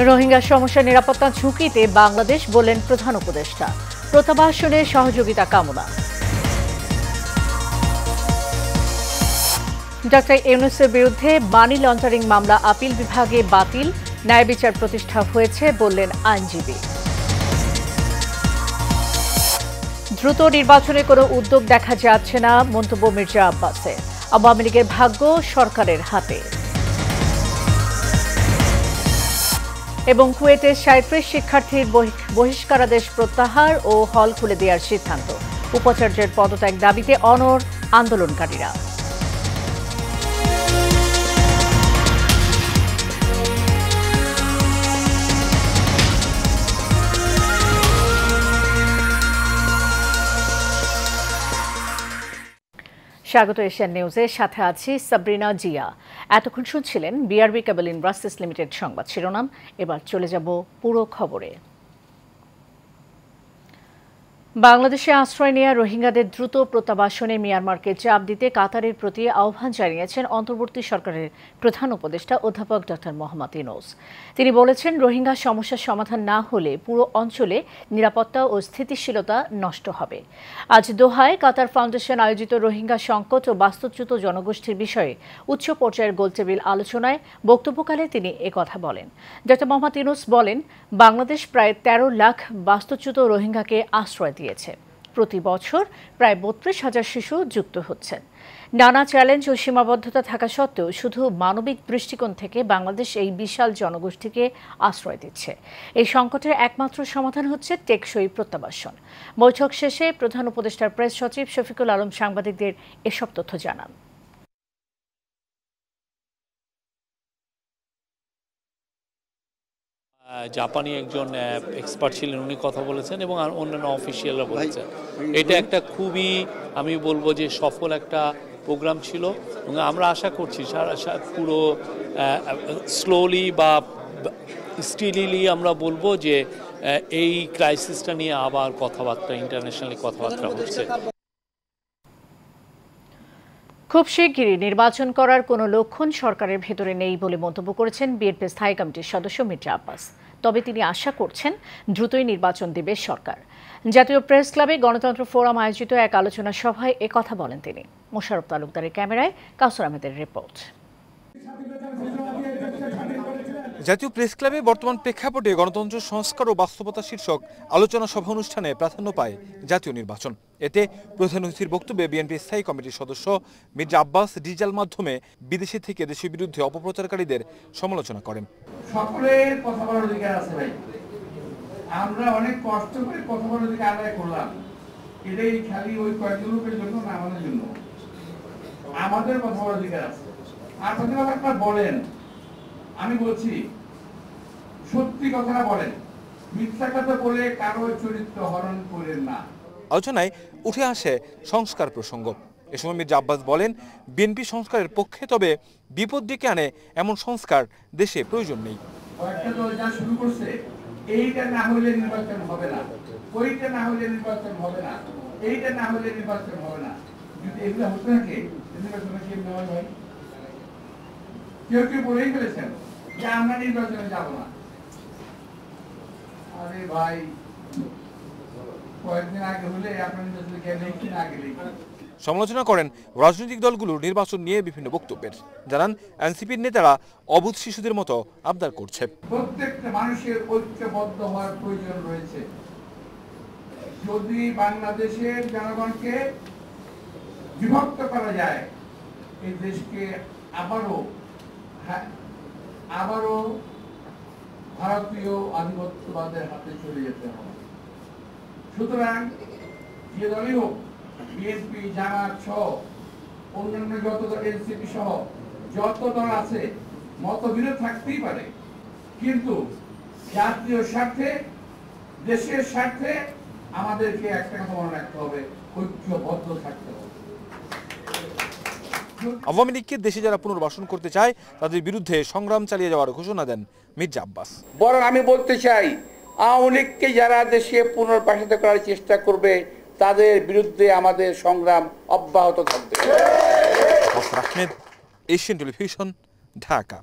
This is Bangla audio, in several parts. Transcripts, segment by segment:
রোহিঙ্গা সমস্যা নিরাপত্তা ঝুঁকিতে বাংলাদেশ বললেন প্রধান উপদেষ্টা। প্রত্যাবাসনে সহযোগিতা কামনা। ডক্টর ইউনূসের বিরুদ্ধে মানি লন্ডারিং মামলা আপিল বিভাগে বাতিল, ন্যায় বিচার প্রতিষ্ঠা হয়েছে বললেন আইনজীবী। দ্রুত নির্বাচনে কোনো উদ্যোগ দেখা যাচ্ছে না মন্তব্য মির্জা আব্বাসের। আওয়ামী লীগের ভাগ্য সরকারের হাতে। এবং কুয়েটের ৩৭ শিক্ষার্থীর বহিষ্কারাদেশ প্রত্যাহার ও হল খুলে দেওয়ার সিদ্ধান্ত। উপাচার্যের পদত্যাগ দাবিতে অনড় আন্দোলনকারীরা। স্বাগত এশিয়ান নিউজের সাথে আছি সাবরিনা জিয়া। এতক্ষণ শুনছিলেন বিআরবি কেবল ইন্ডাস্ট্রিজ লিমিটেড সংবাদ শিরোনাম। এবার চলে যাব পুরো খবরে। বাংলাদেশে আশ্রয় নেওয়া রোহিঙ্গাদের দ্রুত প্রত্যাবাসনে মিয়ানমারকে চাপ দিতে কাতারের প্রতি আহ্বান জানিয়েছেন অন্তর্বর্তী সরকারের প্রধান উপদেষ্টা অধ্যাপক ডক্টর মোহাম্মদ ইউনূস। তিনি বলেছেন, রোহিঙ্গা সমস্যার সমাধান না হলে পুরো অঞ্চলে নিরাপত্তা ও স্থিতিশীলতা নষ্ট হবে। আজ দোহায় কাতার ফাউন্ডেশন আয়োজিত রোহিঙ্গা সংকট ও বাস্তুচ্যুত জনগোষ্ঠীর বিষয়ে উচ্চ পর্যায়ের গোলটেবিল আলোচনায় বক্তব্যকালে তিনি একথা বলেন। ডক্টর মোহাম্মদ ইউনূস বলেন, বাংলাদেশ প্রায় ১৩ লাখ বাস্তুচ্যুত রোহিঙ্গাকে আশ্রয় দিয়েছে। প্রতি বছর প্রায় ৩২,০০০ শিশু যুক্ত হচ্ছেন। নানা চ্যালেঞ্জ ও সীমাবদ্ধতা থাকা সত্ত্বেও শুধু মানবিক দৃষ্টিকোণ থেকে বাংলাদেশ এই বিশাল জনগোষ্ঠীকে আশ্রয় দিচ্ছে। এই সংকটের একমাত্র সমাধান হচ্ছে টেকসই প্রত্যাবাসন। বৈঠক শেষে প্রধান উপদেষ্টার প্রেস সচিব শফিকুল আলম সাংবাদিকদের এসব তথ্য জানান। জাপানি একজন এক্সপার্ট ছিলেন, উনি কথা বলেছেন এবং অন্যান্য অফিসিয়ালরা বলেছেন। এটা একটা খুবই, আমি বলবো যে সফল একটা প্রোগ্রাম ছিল এবং আমরা আশা করছি পুরো স্লোলি বা স্টিলিলি আমরা বলবো যে এই ক্রাইসিসটা নিয়ে আবার কথাবার্তা, ইন্টারন্যাশনালি কথাবার্তা হচ্ছে। খুব শিগগিরই নির্বাচন করার কোনো লক্ষণ সরকারের ভেতরে নেই বলে মন্তব্য করেছেন বিএনপি স্থায়ী কমিটির সদস্য মির্জা আব্বাস। তবে তিনি আশা করছেন দ্রুতই নির্বাচন দেবে সরকার। জাতীয় প্রেস ক্লাবে গণতন্ত্র ফোরাম আয়োজিত এক আলোচনা সভায় একথা বলেন তিনি। মোশাররফ তালুকদারের ক্যামেরায় কাউসার আহমেদের রিপোর্ট। জাতীয় প্রেস ক্লাবে বর্তমান প্রেক্ষাপটে গণতন্ত্র সংস্কার ও বাস্তবতা শীর্ষক আলোচনা সভা অনুষ্ঠানে প্রাধান্য পায় জাতীয় নির্বাচন। এতে প্রধান অতিথির বক্তব্যে বিএনপি স্থায়ী কমিটির সদস্য মির্জা আব্বাস ডিজিটাল মাধ্যমে বিদেশি থেকে দেশের বিরুদ্ধে অপপ্রচারকারীদের সমালোচনা করেন। সকলের কথা বলার অধিকার আছে ভাই, আমরা অনেক কষ্ট করে কথা বলার অধিকার আদায় করলাম। এটাই খালি ওই কয়েকজন লোকের জন্য না, আমাদের জন্য। আমাদের কথা বলার অধিকার আছে। আর প্রতিবার আপনার বলেন, আমি বলছি সত্যি কথাটা বলেন, মিথ্যা কথা বলে কারো চরিত্র হরণ করেন না। আলোচনায় উঠে আসে সংস্কার প্রসঙ্গ। এ সময় মির্জা আব্বাস বলেন, বিএনপি সংস্কারের পক্ষে, তবে বিপদ ডেকে আনে এমন সংস্কার দেশে প্রয়োজন নেই। কয়েকটা দল যা শুরু করছে, এইটা না হলে নির্বাচন হবে না, ওইটা না হলে নির্বাচন হবে না, এইটা না হলে নির্বাচন হবে না। যদি এগুলো হতে থাকে নির্বাচনে কেমন হয়? কেউ কেউ বলেই ফেলেছেন যে আমরা নির্বাচনে যাব না। আরে ভাই, কয়েকদিন আগে হলে আপনার নির্বাচনে গেলেই কি না গেলেই। সমালোচনা করেন রাজনৈতিক দলগুলোর নির্বাচন নিয়ে বিভিন্ন বক্তব্যের। জানান, এনসিপির নেতারা অবুঝ শিশুদের মতো আবদার করছে। প্রত্যেকটা মানুষের ঐক্যবদ্ধ হওয়ার প্রয়োজন রয়েছে। যদি বাংলাদেশের জনগণকে বিভক্ত করা যায়, এই দেশকে আবারও ভারতীয় আধিপত্যবাদের হাতে চলে যেতে হবে। সুতরাং যে দলই হোক, বিএনপি, জামাত সহ অন্যান্য যত দল, এনসিপি সহ যত দল আছে, মতবিরোধ থাকতেই পারে, কিন্তু জাতীয় স্বার্থে, দেশের স্বার্থে আমাদেরকে একটা কথা মনে রাখতে হবে, ঐক্যবদ্ধ থাকতে হবে। আওয়ামী লীগকে দেশে যারা পুনর্বাসন করতে চায় তাদের বিরুদ্ধে সংগ্রাম চালিয়ে যাওয়ার ঘোষণা দেন মির্জা আব্বাস। বরং আমি বলতে চাই, আওয়ামী লীগকে যারা দেশে পুনর্বাসিত করার চেষ্টা করবে তাদের বিরুদ্ধে আমাদের সংগ্রাম অব্যাহত থাকবে। Ahmed, Asian television, Dhaka.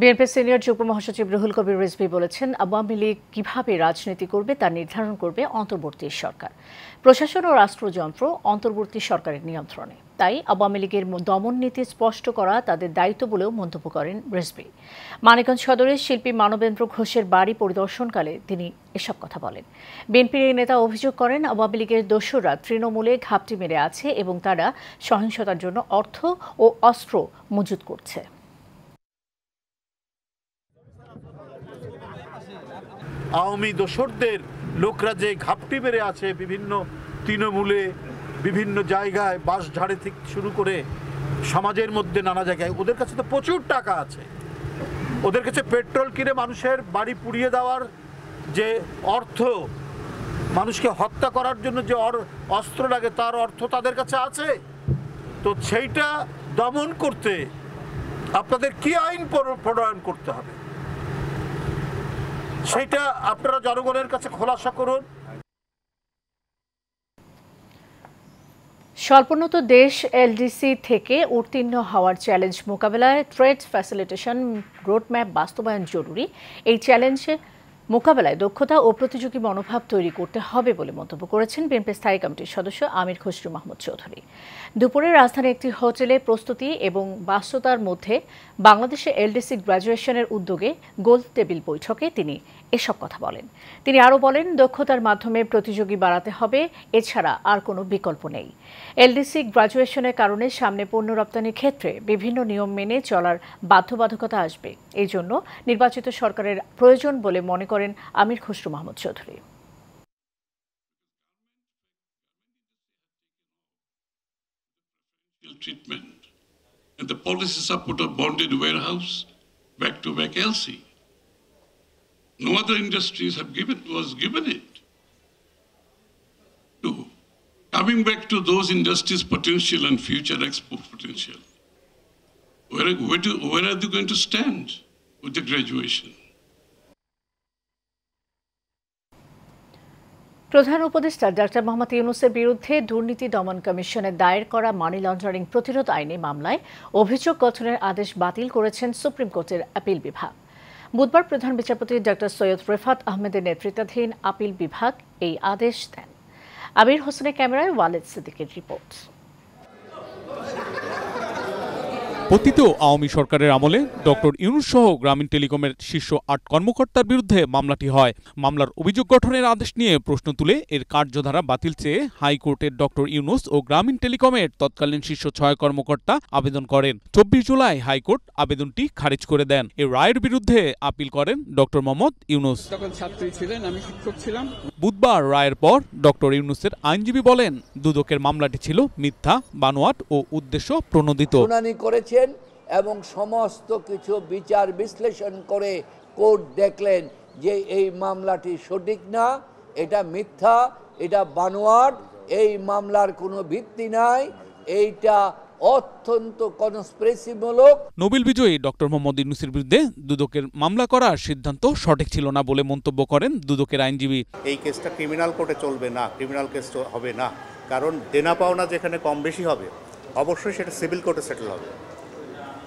BNP senior যুগ্ম মহাসচিব রুহুল কবির রিজভী বলেছেন, আওয়ামী লীগ কিভাবে রাজনীতি করবে তা নির্ধারণ করবে অন্তর্বর্তী সরকার। প্রশাসন ও রাষ্ট্রযন্ত্র অন্তর্বর্তী সরকারের নিয়ন্ত্রণে, তাই আওয়ামী লীগের দমন নীতি স্পষ্ট করা তাদের দায়িত্ব বলেও মন্তব্য করেন রিজভী। মানিকগঞ্জ সদরের শিল্পী মানবেন্দ্র ঘোষের বাড়ি পরিদর্শনকালে তিনি এসব কথা বলেন। বিএনপির এই নেতা অভিযোগ করেন, আওয়ামী লীগের দোসররা তৃণমূলে ঘাপটি মেরে আছে এবং তারা সহিংসতার জন্য অর্থ ও অস্ত্র মজুত করছে। আওয়ামী দোসরদের লোকরা যে ঘাপটি মেরে আছে বিভিন্ন তৃণমূলে, বিভিন্ন জায়গায়, বাঁশঝাড়ে থেকে শুরু করে সমাজের মধ্যে নানা জায়গায়, ওদের কাছে তো প্রচুর টাকা আছে। ওদের কাছে পেট্রোল কিনে মানুষের বাড়ি পুড়িয়ে দেওয়ার যে অর্থ, মানুষকে হত্যা করার জন্য যে অস্ত্র লাগে তার অর্থ তাদের কাছে আছে। তো সেইটা দমন করতে আপনাদের কি আইন প্রণয়ন করতে হবে, সেটা আপনারা জনগণের কাছে খোলাসা করুন। স্বল্পোন্নত দেশ এলডিসি থেকে উত্তীর্ণ হওয়ার চ্যালেঞ্জ মোকাবেলায় ট্রেড ফ্যাসিলিটেশন রোডম্যাপ বাস্তবায়ন জরুরি। এই চ্যালেঞ্জে মোকাবেলায় দক্ষতা ও প্রতিযোগী মনোভাব তৈরি করতে হবে বলে মন্তব্য করেছেন বিএনপি স্থায়ী কমিটির সদস্য আমির খসরু মাহমুদ চৌধুরী। দুপুরে রাজধানীর একটি হোটেলে প্রস্তুতি এবং বাস্তবতার মধ্যে বাংলাদেশে এলডিসি গ্র্যাজুয়েশনের উদ্যোগে গোল টেবিল বৈঠকে তিনি এসব কথা বলেন। তিনি আরও বলেন, দক্ষতার মাধ্যমে প্রতিযোগী বাড়াতে হবে, এছাড়া আর কোনো বিকল্প নেই। এলডিসি গ্র্যাজুয়েশনের কারণে সামনে পণ্য রপ্তানির ক্ষেত্রে বিভিন্ন নিয়ম মেনে চলার বাধ্যবাধকতা আসবে। এই জন্য নির্বাচিত সরকারের প্রয়োজন বলে মনে করেন আমির Khasru Mahmud Chowdhury. Treatment and the policy support of bonded warehouse, back-to-back LC. No other industries was given it. So, coming back to those industries' potential and future export potential, where are they going to stand with the graduation? প্রধান উপদেষ্টা ডক্টর মোহাম্মদ ইউনূসের বিরুদ্ধে দুর্নীতি দমন কমিশনে দায়ের করা মানি লন্ডারিং প্রতিরোধ আইনে মামলায় অভিযোগ গঠনের আদেশ বাতিল করেছেন সুপ্রিম কোর্টের আপিল বিভাগ। বুধবার প্রধান বিচারপতি ডক্টর সৈয়দ রেফাত আহমেদের নেতৃত্বাধীন আপিল বিভাগ এই আদেশ দেন। আমির হোসেনের ক্যামেরায় ওয়ালেদ সিদ্দিকের রিপোর্ট। পতিত আওয়ামী সরকারের আমলে ডক্টর ইউনূস সহ গ্রামীণ টেলিকমের শীর্ষ ৮ কর্মকর্তার বিরুদ্ধে মামলাটি হয়। মামলার অভিযোগ গঠনের আদেশ নিয়ে প্রশ্ন তুলে এর কার্যধারা বাতিল চেয়ে হাইকোর্টের ডক্টর ইউনূস ও গ্রামীণ টেলিকমের তৎকালীন শীর্ষ ৬ কর্মকর্তা আবেদন করেন। ২৪ জুলাই হাইকোর্ট আবেদনটি খারিজ করে দেন। এ রায়ের বিরুদ্ধে আপিল করেন ডক্টর মোহাম্মদ ইউনূস। তখন ছাত্রী ছিলেন, আমি শিক্ষক ছিলাম। বুধবার রায়ের পর ডক্টর ইউনূসের আইনজীবী বলেন, দুদকের মামলাটি ছিল মিথ্যা, বানোয়াট ও উদ্দেশ্য প্রণোদিত। শুনানি করেছেন এবং সমস্ত কিছু বিচার বিশ্লেষণ করে কোর্ট দেখলেন যে এই মামলাটি সঠিক না, এটা মিথ্যা, এটা বানোয়াট, এই মামলার কোনো ভিত্তি নাই, এইটা অত্যন্ত কনস্পিরেসিমূলক। নোবেল বিজয়ী ডক্টর মোহাম্মদ ইউনূসের বিরুদ্ধে দুদকের মামলা করার সিদ্ধান্ত সঠিক ছিল না বলে মন্তব্য করেন দুদকের আইনজীবী। এই কেসটা ক্রিমিনাল কোর্টে চলবে না, ক্রিমিনাল কেস হবে না, কারণ দেনা পাওনা যেখানে কম বেশি হবে অবশ্যই সেটা সিভিল কোর্টে সেটেল হবে।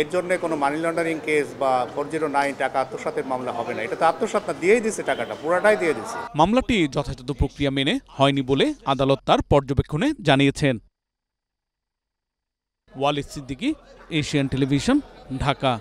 এর জন্য কোনো মানি লন্ডারিং কেস বা 409 টাকা আত্মসাতের মামলা হবে না। এটা তো আত্মসাৎ না, দিয়েই দিচ্ছে, টাকাটা পুরাটাই দিয়ে দিচ্ছে। মামলাটি যথাযথ প্রক্রিয়া মেনে হয়নি বলে আদালত তার পর্যবেক্ষণে জানিয়েছেন। Walid Siddiqui, Asian television, Dhaka.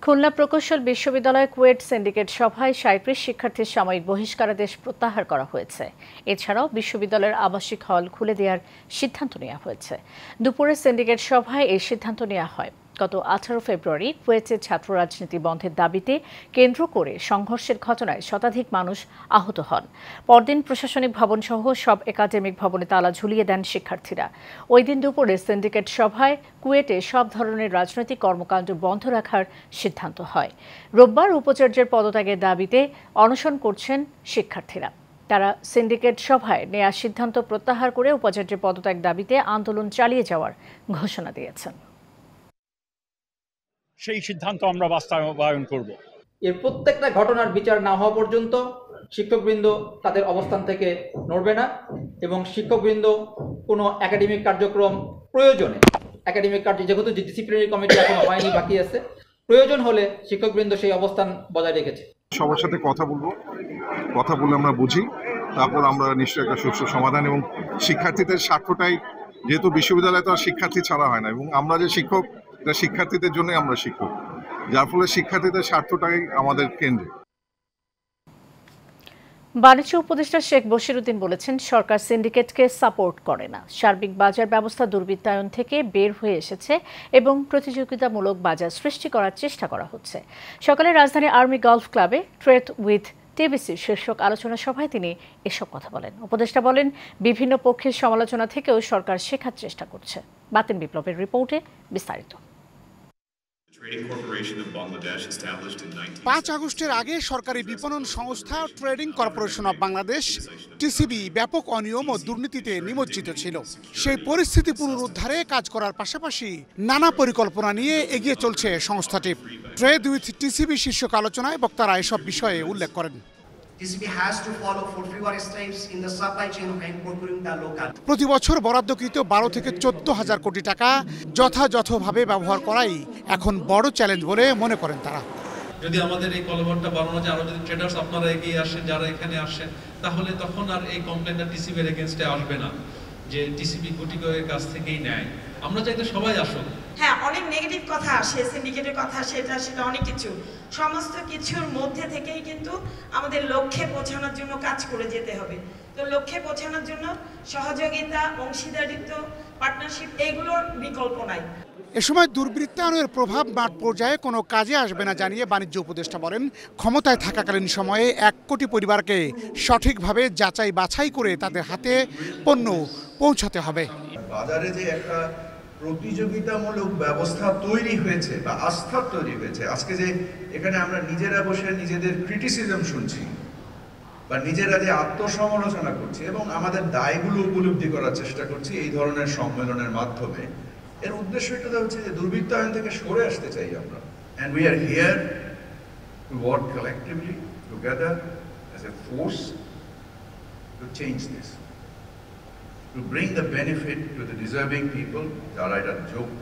খুলনা প্রকৌশল বিশ্ববিদ্যালয় কুয়েট সিন্ডিকেট সভায় ৩৭ শিক্ষার্থীর সাময়িক বহিষ্কারাদেশ প্রত্যাহার করা হয়েছে। এছাড়াও বিশ্ববিদ্যালয়ের আবাসিক হল খুলে দেওয়ার সিদ্ধান্ত নেওয়া হয়েছে। দুপুরে সিন্ডিকেট সভায় এই সিদ্ধান্ত নেওয়া হয়। গত ১৮ ফেব্রুয়ারি কুয়েতের ছাত্র রাজনীতি বন্ধের দাবিতে কেন্দ্র করে সংঘর্ষের ঘটনায় শতাধিক মানুষ আহত হন। পরদিন প্রশাসনিক ভবনসহ সব একাডেমিক ভবনে তালা ঝুলিয়ে দেন শিক্ষার্থীরা। ওই দিন দুপুরে সিন্ডিকেট সভায় কুয়েটে সব ধরনের রাজনৈতিক কর্মকাণ্ড বন্ধ রাখার সিদ্ধান্ত হয়। রোববার উপাচার্যের পদত্যাগের দাবিতে অনশন করছেন শিক্ষার্থীরা। তারা সিন্ডিকেট সভায় নেওয়া সিদ্ধান্ত প্রত্যাহার করে উপাচার্যের পদত্যাগ দাবিতে আন্দোলন চালিয়ে যাওয়ার ঘোষণা দিয়েছেন। সেই সিদ্ধান্ত আমরা বাস্তবায়ন করব। এর প্রত্যেকটা ঘটনার বিচার না হওয়া পর্যন্ত শিক্ষকবৃন্দ তাদের অবস্থান থেকে নড়বে না এবং শিক্ষকবৃন্দ কোনো একাডেমিক কার্যক্রম প্রয়োজনে একাডেমিক কার্য যেহেতু ডিসিপ্লিনারি কমিটি এখনো হয়নি, বাকি আছে, প্রয়োজন হলে শিক্ষকবৃন্দ সেই অবস্থান বজায় রেখেছে। সবার সাথে কথা বলে আমরা বুঝি, তারপর আমরা নিশ্চয়ই একটা সুষ্ঠু সমাধান, এবং শিক্ষার্থীদের স্বার্থটাই, যেহেতু বিশ্ববিদ্যালয়ে তো আর শিক্ষার্থী ছাড়া হয় না, এবং আমরা যে শিক্ষক, এটা শিক্ষার্থীদের জন্যই আমরা শিক্ষক, যার ফলে শিক্ষার্থীদের স্বার্থটাই আমাদের কেন্দ্রে। বাণিজ্য উপদেষ্টা শেখ বশিরউদ্দিন বলেছেন, সরকার সিন্ডিকেটকে সাপোর্ট করে না। সার্বিক বাজার ব্যবস্থা দুর্বৃত্তায়ন থেকে বের হয়ে এসেছে এবং প্রতিযোগিতামূলক বাজার সৃষ্টি করার চেষ্টা করা হচ্ছে। সকালে রাজধানীর আর্মি গলফ ক্লাবে ট্রেড উইথ টিবিসি শীর্ষক আলোচনা সভায় তিনি এসব কথা বলেন। উপদেষ্টা বলেন, বিভিন্ন পক্ষের সমালোচনা থেকেও সরকার শেখার চেষ্টা করছে। বাতিন বিপ্লবের রিপোর্টে বিস্তারিত। 5 আগস্টের আগে সরকারি বিপণন সংস্থা trading corporation of Bangladesh TCB ব্যাপক অনিয়ম ও দুর্নীতিতে নিমজ্জিত ছিল। সেই পরিস্থিতি পুনরুদ্ধারে কাজ করার পাশাপাশি নানা পরিকল্পনা নিয়ে এগিয়ে চলছে সংস্থাটি। ট্রেড উইথ টিসিবি শীর্ষক আলোচনায় বক্তারা এসব বিষয়ে উল্লেখ করেন। প্রতি বছর বরাদ্দকৃত 12 থেকে 14,000 কোটি টাকা যথাযথভাবে ব্যবহার করাই এখন বড় চ্যালেঞ্জ বলে মনে করেন তারা। যদি আমাদের এই কলবরটা বাড়ানো যায়, আরো যদি ট্রেডার্স আপনারা এগিয়ে আসেন, যারা এখানে আসেন, তাহলে তখন আর এই কমপ্লেনটা টিসিবির এগেইনস্টে আসবে না যে টিসিবি গুটিকয়ের কাছ থেকেই নেয়। আমরা চাইতে সবাই আসুক। হ্যাঁ, অনেক নেগেটিভ কথা আসে, সিন্ডিকেটের কথা আসে, সেটা অনেক কিছু, সমস্ত কিছুর মধ্যে থেকেই কিন্তু আমাদের লক্ষ্যে পৌঁছানোর জন্য কাজ করে যেতে হবে। তো লক্ষ্যে পৌঁছানোর জন্য সহযোগিতা, অংশীদারিত্ব, পার্টনারশিপ, এগুলোর বিকল্প নাই। এ সময় দুর্বৃত্তায়নের প্রভাব মাঠ পর্যায়ে কোনো কাজে আসবে না জানিয়ে বাণিজ্য উপদেষ্টা বলেন, ক্ষমতায় থাকাকালীন সময়ে 1 কোটি পরিবারকে সঠিকভাবে যাচাই বাছাই করে তাদের হাতে পণ্য পৌঁছাতে হবে। বাজারে যে একটা প্রতিযোগিতামূলক ব্যবস্থা তৈরি হয়েছে বা আস্থা তৈরি হয়েছে, আজকে যে এখানে আমরা নিজেরা বসে নিজেদের ক্রিটিসিজম শুনছি বা নিজেরা যে আত্মসমালোচনা করছি এবং আমাদের দায়গুলো উপলব্ধি করার চেষ্টা করছি এই ধরনের সম্মেলনের মাধ্যমে, এর উদ্দেশ্য এটা হচ্ছে যে দুর্বৃত্তায়ন থেকে সরে আসতে চাই আমরা। And we are here to work collectively together as a force to change this, to bring the benefit to the deserving people, যারা এটা যোগ্য,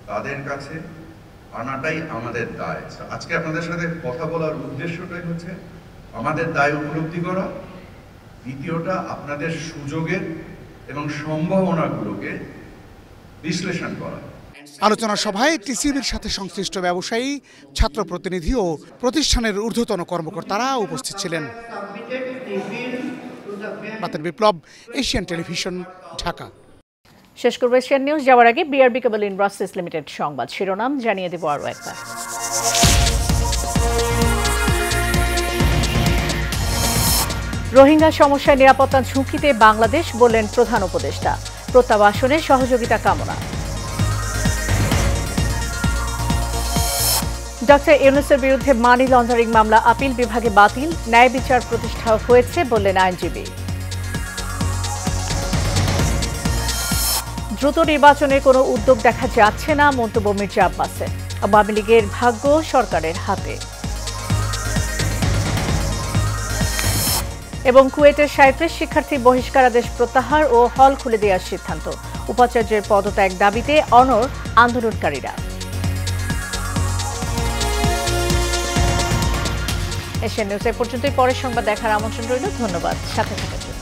তাদের কাছে আনাটাই আমাদের দায়। আজকে আপনাদের সাথে কথা বলার উদ্দেশ্যটাই হচ্ছে আমাদের দায় উপলব্ধি করা, দ্বিতীয়টা আপনাদের সুযোগের এবং সম্ভাবনাগুলোকে বিশ্লেষণ করা। আলোচনা সভায় টিসিবির সাথে সংশ্লিষ্ট ব্যবসায়ী, ছাত্র প্রতিনিধি ও প্রতিষ্ঠানের ঊর্ধ্বতন কর্মকর্তারা উপস্থিত ছিলেন। বাতিন বিপ্লব, এশিয়ান টেলিভিশন, ঢাকা। শেষ করব এশিয়ান নিউজ যাওয়ার আগে বিআরবি কেবল ইন্ডাস্ট্রিজ লিমিটেড সংবাদ শিরোনাম জানিয়ে দেব আরও একবার। রোহিঙ্গা সমস্যায় নিরাপত্তা ঝুঁকিতে বাংলাদেশ, বললেন প্রধান উপদেষ্টা। প্রত্যাবাসনে সহযোগিতা কামনা। ডক্টর ইউনূসের বিরুদ্ধে মানি লন্ডারিং মামলা আপিল বিভাগে বাতিল, ন্যায় বিচার প্রতিষ্ঠা হয়েছে বললেন আইনজীবী। দ্রুত নির্বাচনের কোনো উদ্যোগ দেখা যাচ্ছে না, মন্তব্য মির্জা আব্বাসের। আওয়ামী লীগের ভাগ্য সরকারের হাতে। এবং কুয়েটের সাইপ্রাস শিক্ষার্থী বহিষ্কারাদেশ প্রত্যাহার ও হল খুলে দেওয়ার সিদ্ধান্ত। উপাচার্যের পদত্যাগ দাবিতে অনড় আন্দোলনকারীরা। এশিয়ান নিউজ এ পর্যন্তই। পরের সংবাদ দেখার আমন্ত্রণ রইল। ধন্যবাদ সাথে থাকার জন্য।